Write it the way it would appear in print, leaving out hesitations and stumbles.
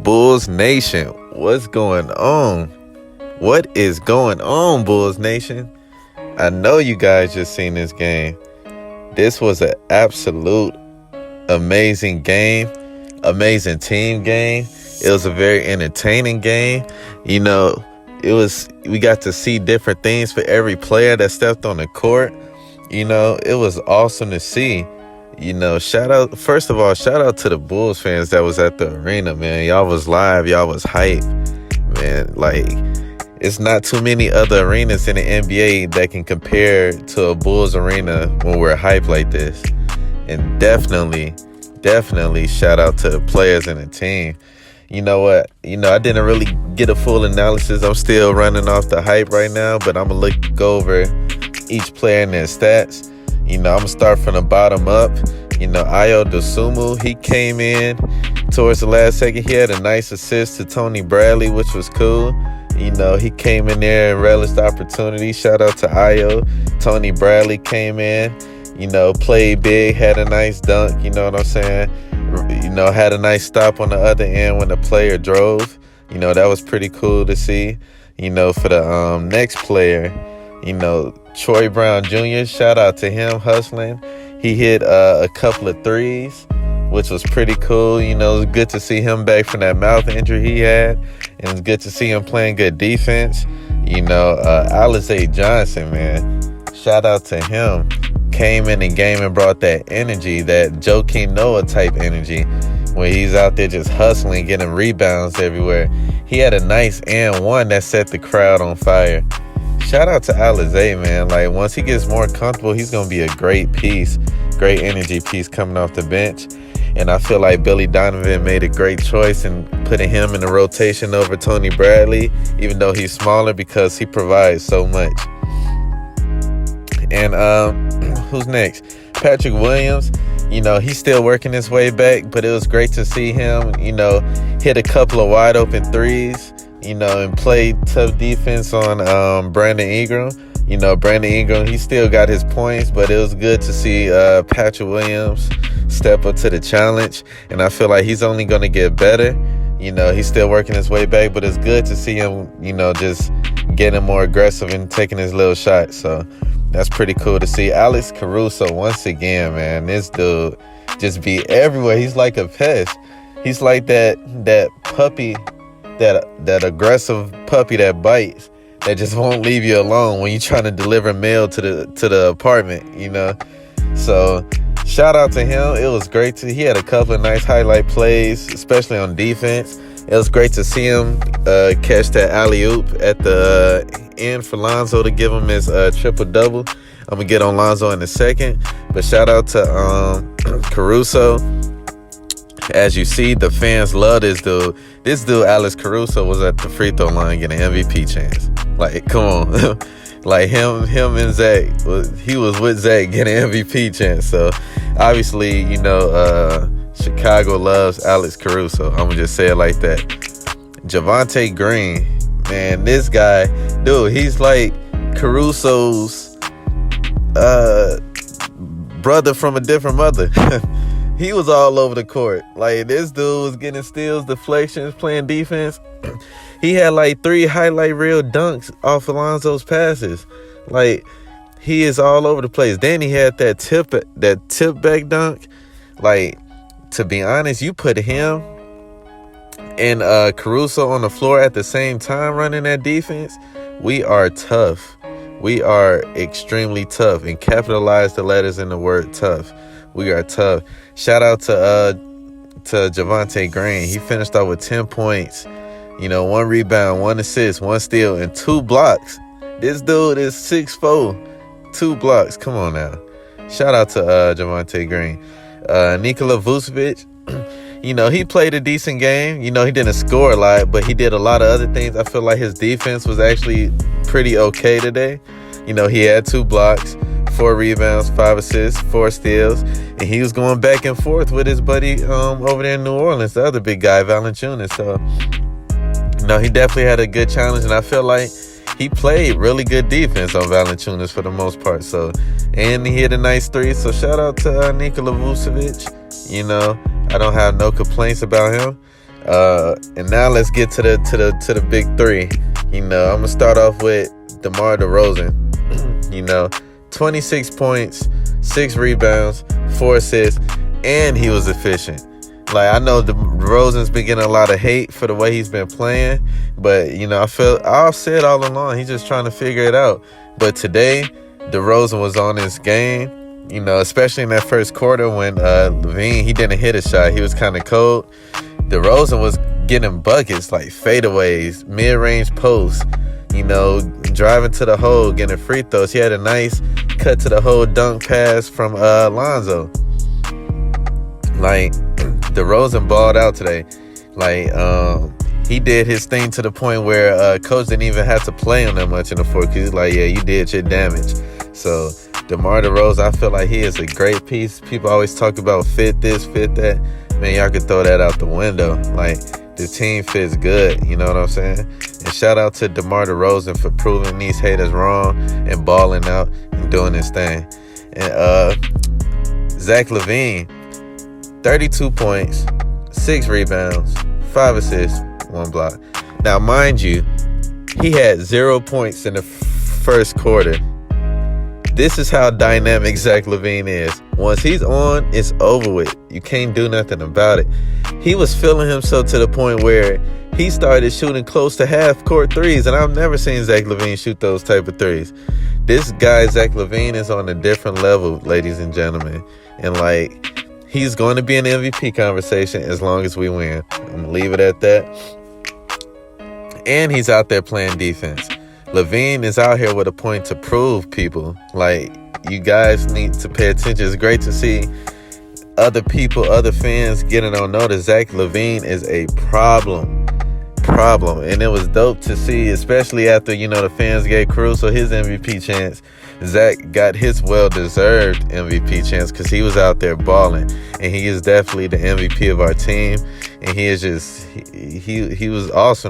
Bulls Nation? What's going on? What is going on, Bulls Nation? I know you guys just seen this game. This was an absolute amazing game, amazing team game. It was a very entertaining game. We got to see different things for every player that stepped on the court. It was awesome to see. First of all, shout out to the Bulls fans that was at the arena, man. Y'all was live. Y'all was hype, man. It's not too many other arenas in the NBA that can compare to a Bulls arena when we're hype like this. And definitely shout out to the players and the team. You know what? I didn't really get a full analysis. I'm still running off the hype right now, but I'm going to go over each player and their stats. I'm going to start from the bottom up. Ayo Dosunmu, he came in towards the last second. He had a nice assist to Tony Bradley, which was cool. He came in there and relished the opportunity. Shout out to Ayo. Tony Bradley came in, played big, had a nice dunk, you know what I'm saying? Had a nice stop on the other end when the player drove. That was pretty cool to see. For the next player, Troy Brown Jr., shout out to him hustling. He hit a couple of threes, which was pretty cool. It was good to see him back from that mouth injury he had. And it's good to see him playing good defense. Alize Johnson, man, shout out to him. Came in the game and brought that energy, that Joakim Noah type energy, when he's out there just hustling, getting rebounds everywhere. He had a nice and one that set the crowd on fire. Shout out to Alize, man. Once he gets more comfortable, he's going to be a great piece, great energy piece coming off the bench. And I feel like Billy Donovan made a great choice in putting him in the rotation over Tony Bradley, even though he's smaller, because he provides so much. And who's next? Patrick Williams. He's still working his way back, but it was great to see him, hit a couple of wide open threes, and play tough defense on Brandon Ingram. Brandon Ingram, he still got his points, but it was good to see Patrick Williams step up to the challenge. And I feel like he's only going to get better. He's still working his way back, but it's good to see him, just getting more aggressive and taking his little shot. So that's pretty cool to see. Alex Caruso, once again, man, this dude just be everywhere. He's like a pest. He's like that puppy, that aggressive puppy that bites, that just won't leave you alone when you're trying to deliver mail to the apartment, So shout out to him. It was great he had a couple of nice highlight plays, especially on defense. It was great to see him catch that alley-oop at the end for Lonzo to give him his triple-double. I'm going to get on Lonzo in a second. But shout out to Caruso. As you see, the fans love this dude. This dude, Alex Caruso, was at the free throw line getting an MVP chance. Come on. him and Zach, he was with Zach getting an MVP chance. So, obviously, Chicago loves Alex Caruso. I'm going to just say it like that. Javonte Green, man, this guy, dude, he's like Caruso's brother from a different mother. He was all over the court. This dude was getting steals, deflections, playing defense. He had 3 highlight reel dunks off Alonzo's passes. He is all over the place. Then he had that tip back dunk. To be honest, you put him and Caruso on the floor at the same time running that defense, we are tough. We are extremely tough, and capitalize the letters in the word tough. We are tough. Shout out to Javonte Green. He finished off with 10 points, 1 rebound, 1 assist, 1 steal, and 2 blocks. This dude is 6'4", 2 blocks. Come on now. Shout out to Javonte Green. Nikola Vucevic, he played a decent game. He didn't score a lot, but he did a lot of other things. I feel like his defense was actually pretty okay today. He had 2 blocks, 4 rebounds, 5 assists, 4 steals, and he was going back and forth with his buddy over there in New Orleans, the other big guy, Valanciunas. So, he definitely had a good challenge, and I feel like he played really good defense on Valanciunas for the most part. So, and he hit a nice 3. So shout out to Nikola Vucevic. I don't have no complaints about him. And now let's get to the big three. I'm gonna start off with DeMar DeRozan. 26 points, 6 rebounds, 4 assists, and he was efficient. Like, I know DeRozan's been getting a lot of hate for the way he's been playing, but I've said all along he's just trying to figure it out. But today, DeRozan was on his game. Especially in that first quarter when LaVine, he didn't hit a shot. He was kind of cold. DeRozan was getting buckets, like fadeaways, mid-range posts, driving to the hole, getting free throws. He had a nice cut to the hole dunk pass from Lonzo. Like, DeRozan balled out today. Like, he did his thing to the point where coach didn't even have to play him that much in the fourth, because he's like, yeah, you did your damage. So DeMar DeRozan, I feel like he is a great piece. People always talk about fit this, fit that. Man, y'all could throw that out the window. Like, the team fits good, you know what I'm saying? And shout out to DeMar DeRozan for proving these haters wrong and balling out and doing his thing. And Zach LaVine, 32 points, 6 rebounds, 5 assists, 1 block. Now, mind you, he had 0 points in the first quarter. This is how dynamic Zach LaVine is. Once he's on, it's over with. You can't do nothing about it. He was feeling himself to the point where he started shooting close to half-court threes, and I've never seen Zach LaVine shoot those type of threes. This guy, Zach LaVine, is on a different level, ladies and gentlemen. And, like, he's going to be in the MVP conversation as long as we win. I'm going to leave it at that. And he's out there playing defense. LaVine is out here with a point to prove, people. Like, you guys need to pay attention. It's great to see other people, other fans getting on notice. Zach LaVine is a problem. And it was dope to see, especially after, the fans gave Caruso his MVP chance. Zach got his well-deserved MVP chance because he was out there balling. And he is definitely the MVP of our team. And he is just, he was awesome.